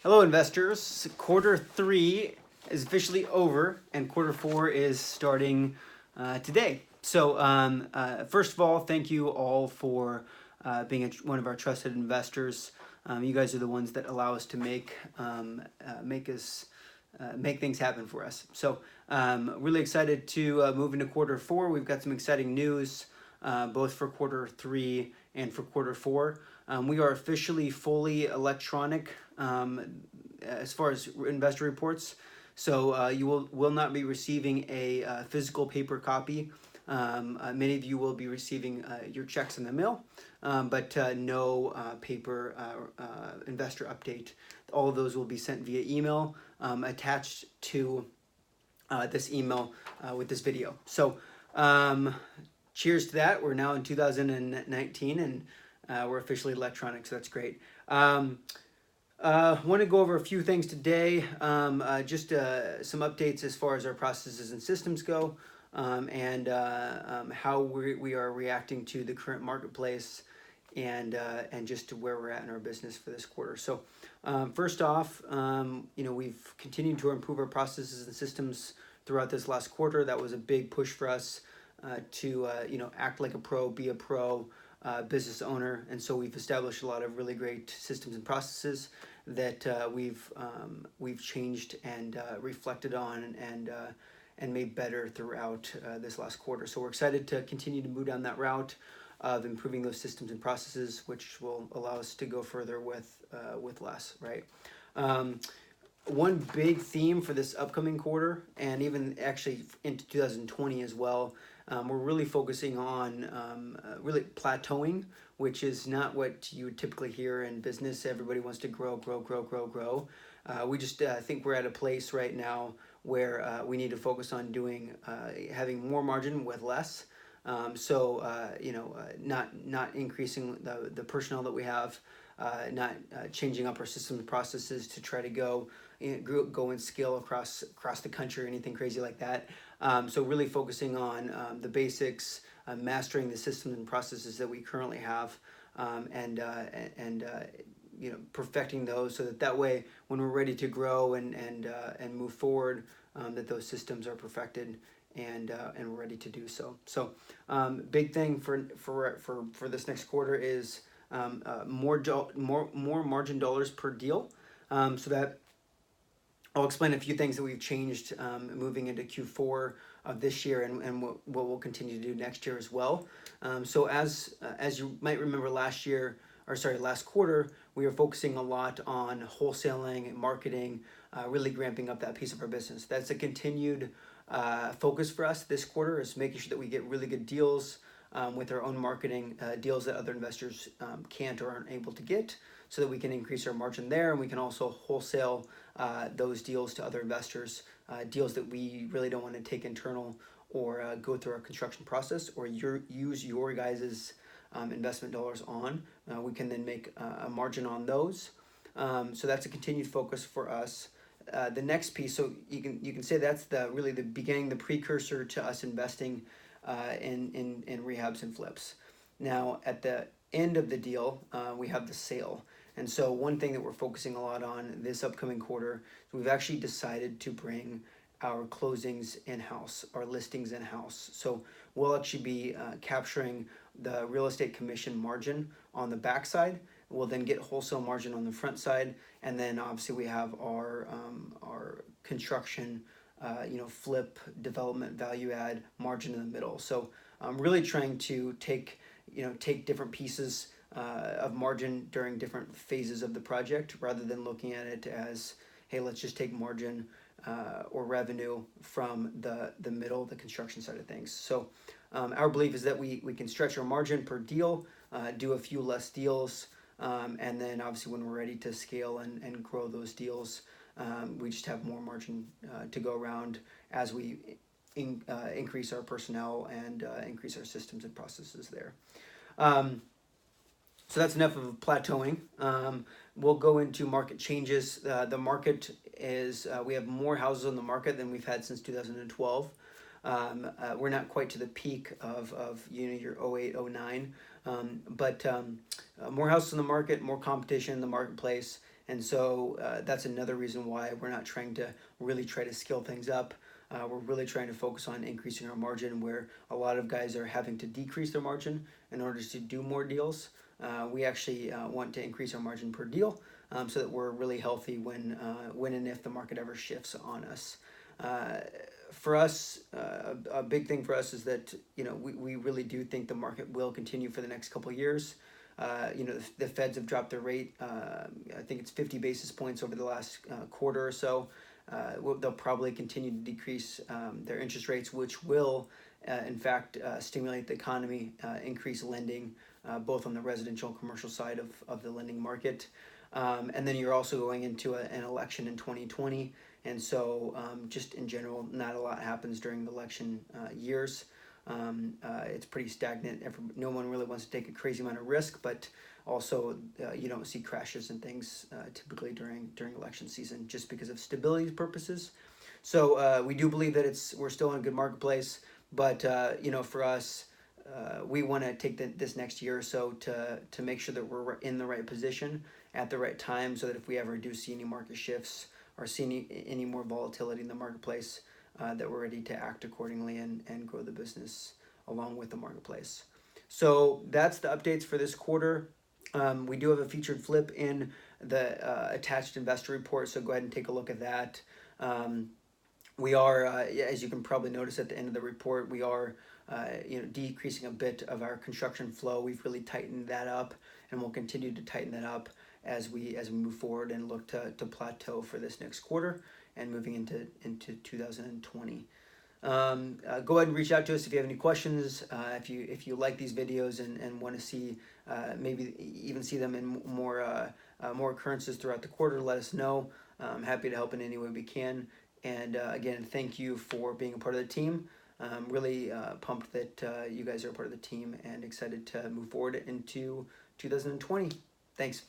Hello, investors. Quarter three is officially over, and quarter four is starting today. So, first of all, thank you all for being one of our trusted investors. You guys are the ones that allow us to make things happen for us. So, really excited to move into quarter four. We've got some exciting news, both for quarter three and for quarter four. We are officially fully electronic as far as investor reports. So you will not be receiving a physical paper copy. Many of you will be receiving your checks in the mail, but no paper investor update. All of those will be sent via email attached to this email with this video. So cheers to that. We're now in 2019 and we're officially electronic, so that's great. Want to go over a few things today, just some updates as far as our processes and systems go, and how we are reacting to the current marketplace, and just to where we're at in our business for this quarter. So first off, we've continued to improve our processes and systems throughout this last quarter. That was a big push for us to act like a pro, be a pro business owner, and so we've established a lot of really great systems and processes that we've changed and reflected on and made better throughout this last quarter. So we're excited to continue to move down that route of improving those systems and processes, which will allow us to go further with less, right? One big theme for this upcoming quarter, and even actually into 2020 as well, we're really focusing on really plateauing, which is not what you would typically hear in business. Everybody wants to grow. We just think we're at a place right now where we need to focus on having more margin with less. Not increasing the personnel that we have, not changing up our systems and processes to try to go and scale across the country or anything crazy like that. So really focusing on the basics, mastering the systems and processes that we currently have, and perfecting those so that way when we're ready to grow and move forward, that those systems are perfected and we're ready to do so. So big thing for this next quarter is more margin dollars per deal. So that I'll explain a few things that we've changed moving into Q4 of this year and what we'll continue to do next year as well. So as you might remember last quarter, we were focusing a lot on wholesaling and marketing, really ramping up that piece of our business. That's a continued focus for us this quarter, is making sure that we get really good deals with our own marketing, deals that other investors can't or aren't able to get, so that we can increase our margin there, and we can also wholesale those deals to other investors, deals that we really don't want to take internal or go through our construction process or use your guys' investment dollars on. We can then make a margin on those. So that's a continued focus for us. The next piece, so you can say that's really the beginning, the precursor to us investing in rehabs and flips. Now at the end of the deal, we have the sale. And so one thing that we're focusing a lot on this upcoming quarter, we've actually decided to bring our closings in-house, our listings in-house. So we'll actually be capturing the real estate commission margin on the back side. We'll then get wholesale margin on the front side, and then obviously we have our construction, flip, development, value add margin in the middle. So I'm really trying to take different pieces of margin during different phases of the project, rather than looking at it as, hey, let's just take margin or revenue from the middle, the construction side of things. So our belief is that we can stretch our margin per deal, do a few less deals, and then obviously when we're ready to scale and grow those deals, we just have more margin to go around as we increase our personnel and increase our systems and processes there. So that's enough of plateauing. We'll go into market changes. The market is, we have more houses on the market than we've had since 2012. We're not quite to the peak of your 08, 09, but more houses in the market, more competition in the marketplace, And so that's another reason why we're not trying to really try to scale things up. We're really trying to focus on increasing our margin, where a lot of guys are having to decrease their margin in order to do more deals. We actually want to increase our margin per deal, so that we're really healthy when and if the market ever shifts on us. For us, a big thing for us is that we really do think the market will continue for the next couple of years. The Feds have dropped their rate. I think it's 50 basis points over the last quarter or so. They'll probably continue to decrease their interest rates, which will, in fact, stimulate the economy, increase lending, both on the residential and commercial side of the lending market. And then you're also going into an election in 2020. And so just in general, not a lot happens during the election years. It's pretty stagnant. No one really wants to take a crazy amount of risk, but also you don't see crashes and things typically during election season, just because of stability purposes. So we do believe that we're still in a good marketplace, but for us, we want to take this next year or so to make sure that we're in the right position at the right time, so that if we ever do see any market shifts or see any more volatility in the marketplace, that we're ready to act accordingly and grow the business along with the marketplace. So that's the updates for this quarter. We do have a featured flip in the attached investor report, so go ahead and take a look at that. We are, as you can probably notice at the end of the report, we are decreasing a bit of our construction flow. We've really tightened that up, and we'll continue to tighten that up as we move forward and look to plateau for this next quarter and moving into 2020. Go ahead and reach out to us if you have any questions. If you like these videos and want to see maybe even see them in more occurrences throughout the quarter, let us know. I'm happy to help in any way we can. And again, thank you for being a part of the team. I'm really pumped that you guys are a part of the team and excited to move forward into 2020. Thanks.